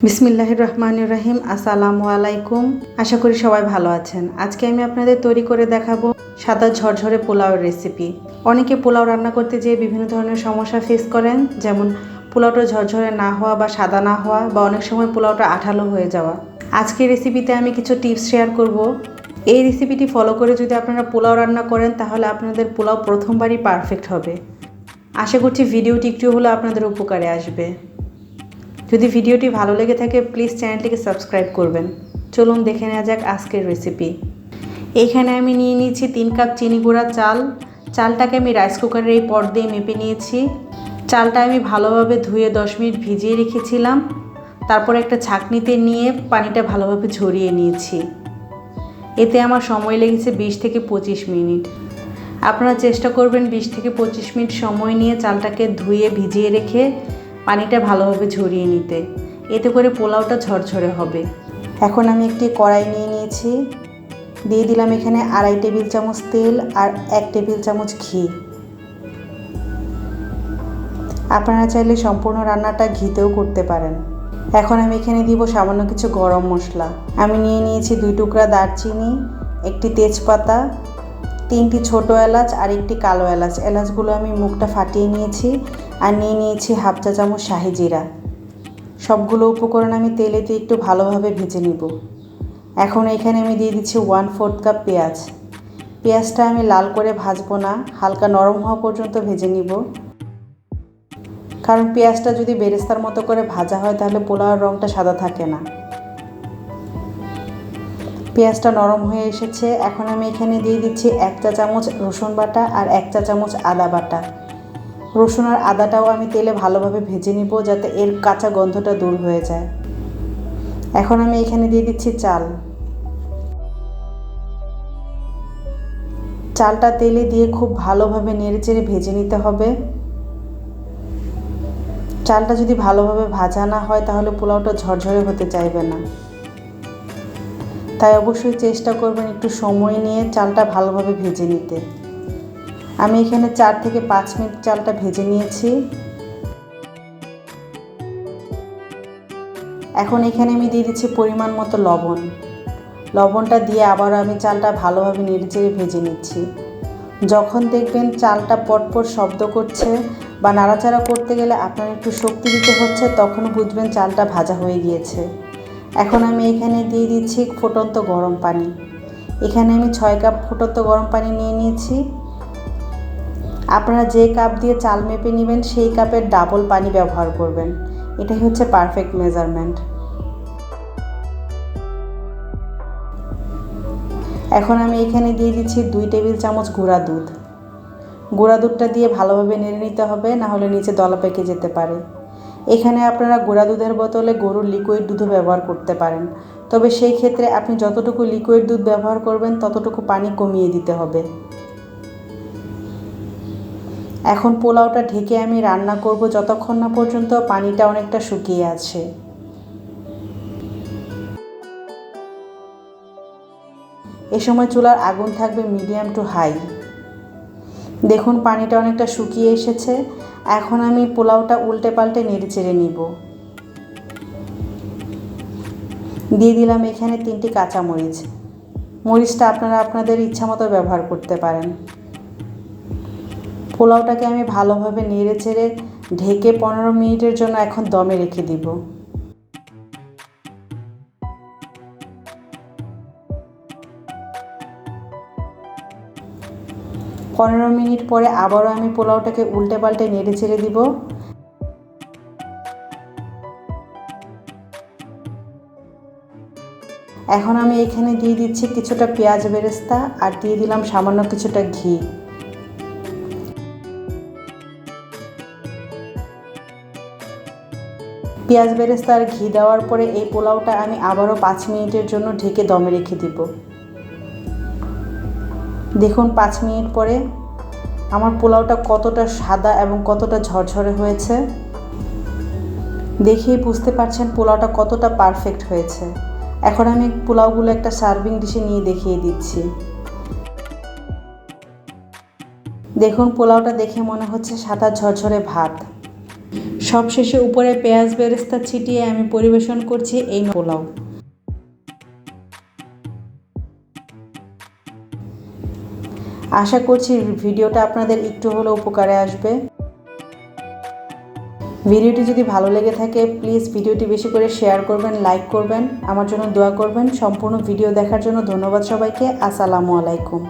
বিসমিল্লাহির রহমানির রহিম। আসসালামু আলাইকুম। আশা করি সবাই ভালো আছেন। আজকে আমি আপনাদের তৈরি করে দেখাবো সাদা ঝরঝরে পোলাওয়ের রেসিপি। অনেকে পোলাও রান্না করতে যেয়ে বিভিন্ন ধরনের সমস্যা ফেস করেন, যেমন পোলাওটা ঝরঝরে না হওয়া বা সাদা না হওয়া, বা অনেক সময় পোলাওটা আঠালো হয়ে যাওয়া। আজকের রেসিপিতে আমি কিছু টিপস শেয়ার করব। এই রেসিপিটি ফলো করে যদি আপনারা পোলাও রান্না করেন তাহলে আপনাদের পোলাও প্রথমবারই পারফেক্ট হবে। আশা করছি ভিডিওটি একটু হলেও আপনাদের উপকারে আসবে। যদি ভিডিওটি ভালো লেগে থাকে প্লিজ চ্যানেলটিকে সাবস্ক্রাইব করবেন। চলুন দেখে নেওয়া যাক আজকের রেসিপি। এইখানে আমি নিয়ে নিয়েছি 3 কাপ চিনি গুঁড়া চাল। চালটাকে আমি রাইস কুকারের এই পট দিয়ে মেপে নিয়েছি। চালটা আমি ভালোভাবে ধুয়ে 10 মিনিট ভিজিয়ে রেখেছিলাম। তারপর একটা ছাঁকনিতে নিয়ে পানিটা ভালোভাবে ঝরিয়ে নিয়েছি। এতে আমার সময় লেগেছে 20 থেকে 25 মিনিট। আপনারা চেষ্টা করবেন 20 থেকে 25 মিনিট সময় নিয়ে চালটাকে ধুয়ে ভিজিয়ে রেখে পানিটা ভালোভাবে ঝরিয়ে নিতে। এতে করে পোলাওটা ঝরঝরে হবে। এখন আমি একটি কড়াই নিয়ে নিয়েছি। দিয়ে দিলাম এখানে 2.5 টেবিল চামচ তেল আর 1 টেবিল চামচ ঘি। আপনারা চাইলে সম্পূর্ণ রান্নাটা ঘিতেও করতে পারেন। এখন আমি এখানে দিব সামান্য কিছু গরম মশলা। আমি নিয়ে নিয়েছি 2 টুকরা দারচিনি, একটি তেজপাতা, 3টি ছোটো এলাচ আর একটি কালো এলাচ। এলাচগুলো আমি মুখটা ফাটিয়ে নিয়েছি। আর নিয়ে নিয়েছি হাফ চা চামচ শাহি জিরা। সবগুলো উপকরণ আমি তেলে দিয়ে একটু ভালোভাবে ভেজে নিব। এখন এখানে আমি দিয়ে দিচ্ছি 1/4 কাপ পেঁয়াজ। পেঁয়াজটা আমি লাল করে ভাজবো না, হালকা নরম হওয়া পর্যন্ত ভেজে নিব। কারণ পেঁয়াজটা যদি বেরেস্তার মতো করে ভাজা হয় তাহলে পোলাওয়ের রঙটা সাদা থাকে না। পেঁয়াজটা নরম হয়ে এসেছে। এখন আমি এখানে দিয়ে দিচ্ছি 1 চা চামচ রসুন বাটা আর 1 চা চামচ আদা বাটা। রসুন আর আদাটাও আমি তেলে ভালোভাবে ভেজে নিব যাতে এর কাঁচা গন্ধটা দূর হয়ে যায়। এখন আমি এখানে দিয়ে দিচ্ছি চাল। চালটা তেলে দিয়ে খুব ভালোভাবে নেড়েচেড়ে ভেজে নিতে হবে। চালটা যদি ভালোভাবে ভাজা না হয় তাহলে পোলাওটা ঝরঝরে হতে চাইবে না। তাই অবশ্যই চেষ্টা করবেন একটু সময় নিয়ে চালটা ভালোভাবে ভেজে নিতে। আমি এখানে 4 থেকে 5 মিনিট চালটা ভেজে নিয়েছি। এখন এখানে আমি দিয়ে দিচ্ছি পরিমাণ মতো লবণ। লবণটা দিয়ে আবার আমি চালটা ভালোভাবে নেড়েচেড়ে ভেজে নিচ্ছি। যখন দেখবেন চালটা পটপট শব্দ করছে বা নাড়াচাড়া করতে গেলে আপনার একটু শক্তি দিতে হচ্ছে, তখন বুঝবেন চালটা ভাজা হয়ে গিয়েছে। এখন আমি এখানে দিয়ে দিচ্ছি ফুটন্ত গরম পানি। এখানে আমি 6 কাপ ফুটন্ত গরম পানি নিয়ে নিয়েছি। আপনারা যে কাপ দিয়ে চাল মেপে নেবেন সেই কাপের ডাবল পানি ব্যবহার করবেন। এটাই হচ্ছে পারফেক্ট মেজারমেন্ট। এখন আমি এখানে দিয়ে দিচ্ছি 2 টেবিল চামচ গুঁড়া দুধ। গুঁড়া দুধটা দিয়ে ভালোভাবে নেড়ে নিতে হবে, না হলে নিচে দলা পেকে যেতে পারে। এখানে আপনারা গুঁড়া দুধের বদলে গরুর লিকুইড দুধও ব্যবহার করতে পারেন, তবে সেই ক্ষেত্রে আপনি যতটুকু লিকুইড দুধ ব্যবহার করবেন ততটুকু পানি কমিয়ে দিতে হবে। এখন পোলাওটা ঢেকে আমি রান্না করব যতক্ষণ না পর্যন্ত পানিটা অনেকটা শুকিয়ে আছে। এ সময় চুলার আগুন থাকবে মিডিয়াম টু হাই। দেখুন পানিটা অনেকটা শুকিয়ে এসেছে। এখন আমি পোলাওটা উল্টে পাল্টে নেড়ে চেড়ে নিব। দিয়ে দিলাম এখানে 3টি কাঁচামরিচ। মরিচটা আপনারা আপনাদের ইচ্ছামতো ব্যবহার করতে পারেন। পোলাওটাকে আমি ভালোভাবে নেড়ে চেড়ে ঢেকে 15 মিনিটের জন্য এখন দমে রেখে দিব। 15 মিনিট পরে আবারও আমি পোলাওটাকে উল্টে পাল্টে নেড়ে চেড়ে দিব। এখন আমি এখানে দিয়ে দিচ্ছি কিছুটা পেঁয়াজ বেরেস্তা আর দিয়ে দিলাম সামান্য কিছুটা ঘি। পেঁয়াজ বেরেস্তা আর ঘি দেওয়ার পরে এই পোলাওটা আমি আবারও 5 মিনিটের জন্য ঢেকে দমে রেখে দিব। দেখুন 5 মিনিট পরে আমার পোলাওটা কতটা সাদা এবং কতটা ঝরঝরে হয়েছে। দেখেই বুঝতে পারছেন পোলাওটা কতটা পারফেক্ট হয়েছে। এখন আমি পোলাওগুলো একটা সার্ভিং ডিশে নিয়ে দেখিয়ে দিচ্ছি। দেখুন পোলাওটা দেখে মনে হচ্ছে সাদা ঝরঝরে ভাত। সবশেষে উপরে পেঁয়াজ বেরেস্তা ছিটিয়ে আমি পরিবেশন করছি এই পোলাও। আশা করছি ভিডিওটা আপনাদের একটু হলেও উপকারে আসবে। ভিডিওটি যদি ভালো লেগে থাকে প্লিজ ভিডিওটি বেশি করে শেয়ার করবেন, লাইক করবেন, আমার জন্য দোয়া করবেন। সম্পূর্ণ ভিডিও দেখার জন্য ধন্যবাদ সবাইকে। আসসালামু আলাইকুম।